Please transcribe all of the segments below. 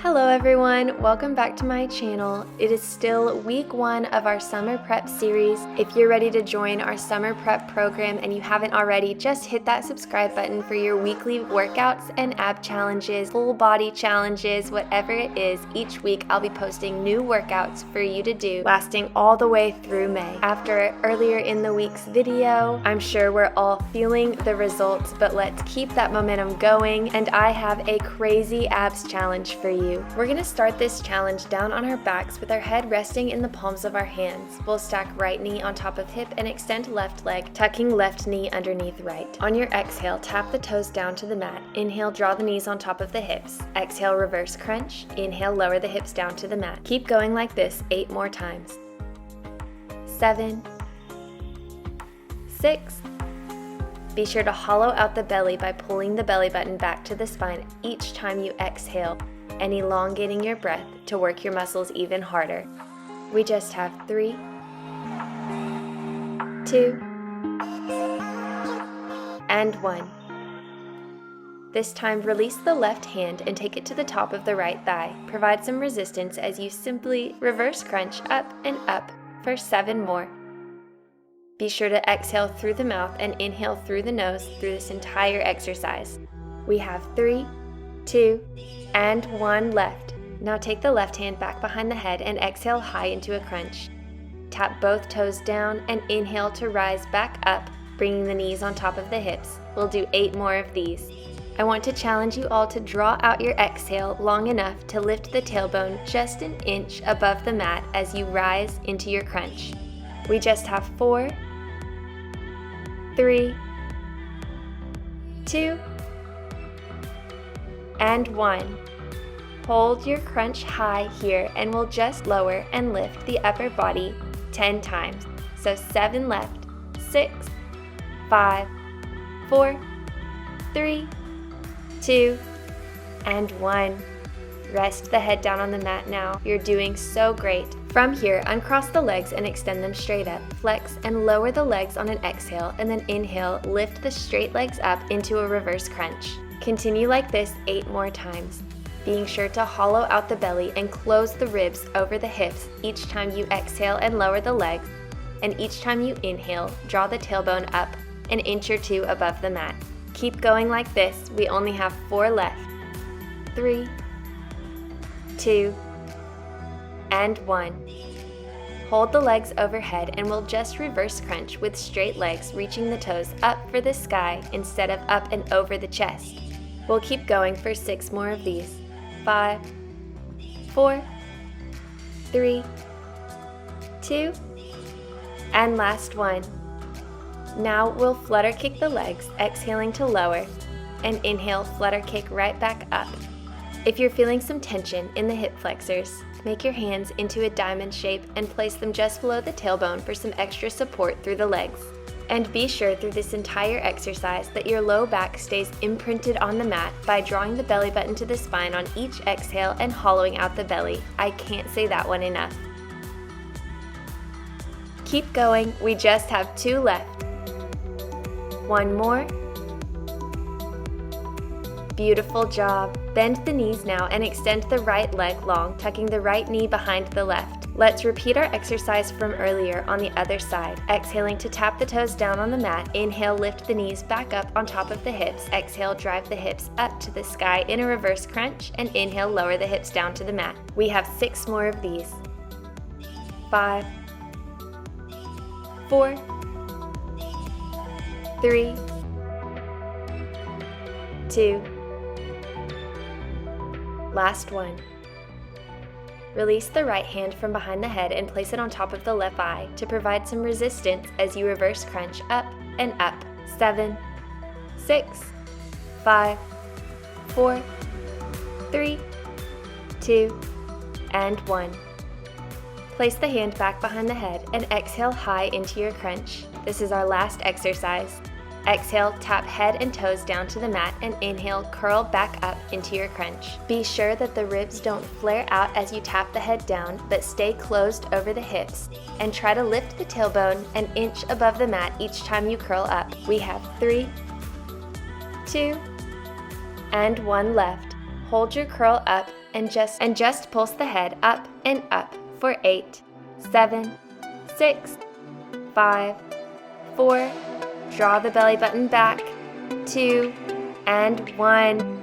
Hello everyone, welcome back to my channel. It is still week 1 of our summer prep series. If you're ready to join our summer prep program and you haven't already, just hit that subscribe button for your weekly workouts and ab challenges, full body challenges, whatever it is. Each week I'll be posting new workouts for you to do, lasting all the way through May. After earlier in the week's video, I'm sure we're all feeling the results, but let's keep that momentum going, and I have a crazy abs challenge for you. We're going to start this challenge down on our backs with our head resting in the palms of our hands. We'll stack right knee on top of hip and extend left leg, tucking left knee underneath right. On your exhale, tap the toes down to the mat. Inhale, draw the knees on top of the hips. Exhale, reverse crunch. Inhale, lower the hips down to the mat. Keep going like this 8 more times. 7, 6. Be sure to hollow out the belly by pulling the belly button back to the spine each time you exhale, and elongating your breath to work your muscles even harder. We just have 3, 2, and 1. This time, release the left hand and take it to the top of the right thigh. Provide some resistance as you simply reverse crunch up and up for 7 more. Be sure to exhale through the mouth and inhale through the nose through this entire exercise. We have 3, 2, and 1 left. Now take the left hand back behind the head and exhale high into a crunch. Tap both toes down and inhale to rise back up, bringing the knees on top of the hips. We'll do 8 more of these. I want to challenge you all to draw out your exhale long enough to lift the tailbone just an inch above the mat as you rise into your crunch. We just have 4, 3, 2, and 1. Hold your crunch high here and we'll just lower and lift the upper body 10 times. So 7 left. 6, 5, 4, 3, 2, and 1. Rest the head down on the mat now. You're doing so great. From here, uncross the legs and extend them straight up. Flex and lower the legs on an exhale, and then inhale, lift the straight legs up into a reverse crunch. Continue like this 8 more times, being sure to hollow out the belly and close the ribs over the hips each time you exhale and lower the legs, and each time you inhale, draw the tailbone up an inch or 2 above the mat. Keep going like this. We only have 4 left. 3, 2, and 1. Hold the legs overhead and we'll just reverse crunch with straight legs reaching the toes up for the sky instead of up and over the chest. We'll keep going for 6 more of these. 5, 4, 3, 2, and last one. Now we'll flutter kick the legs, exhaling to lower, and inhale, flutter kick right back up. If you're feeling some tension in the hip flexors, make your hands into a diamond shape and place them just below the tailbone for some extra support through the legs. And be sure through this entire exercise that your low back stays imprinted on the mat by drawing the belly button to the spine on each exhale and hollowing out the belly. I can't say that one enough. Keep going, we just have 2 left. 1 more. Beautiful job. Bend the knees now and extend the right leg long, tucking the right knee behind the left. Let's repeat our exercise from earlier on the other side. Exhaling to tap the toes down on the mat. Inhale, lift the knees back up on top of the hips. Exhale, drive the hips up to the sky in a reverse crunch, and inhale, lower the hips down to the mat. We have 6 more of these. 5, 4, 3, 2, last one. Release the right hand from behind the head and place it on top of the left thigh to provide some resistance as you reverse crunch up and up. 7, 6, 5, 4, 3, 2, and 1. Place the hand back behind the head and exhale high into your crunch. This is our last exercise. Exhale, tap head and toes down to the mat, and inhale, curl back up into your crunch. Be sure that the ribs don't flare out as you tap the head down, but stay closed over the hips. And try to lift the tailbone an inch above the mat each time you curl up. We have 3, 2, and 1 left. Hold your curl up and just pulse the head up and up for 8, 7, 6, 5, 4. Draw the belly button back, 2, and 1.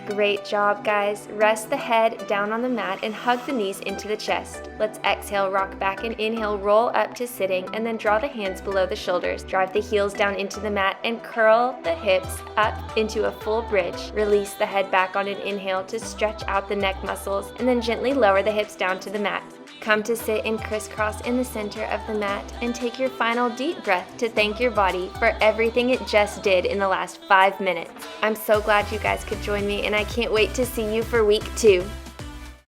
Great job, guys. Rest the head down on the mat and hug the knees into the chest. Let's exhale, rock back, and inhale, roll up to sitting, and then draw the hands below the shoulders. Drive the heels down into the mat and curl the hips up into a full bridge. Release the head back on an inhale to stretch out the neck muscles, and then gently lower the hips down to the mat. Come to sit in crisscross in the center of the mat and take your final deep breath to thank your body for everything it just did in the last 5 minutes. I'm so glad you guys could join me, and I can't wait to see you for week 2.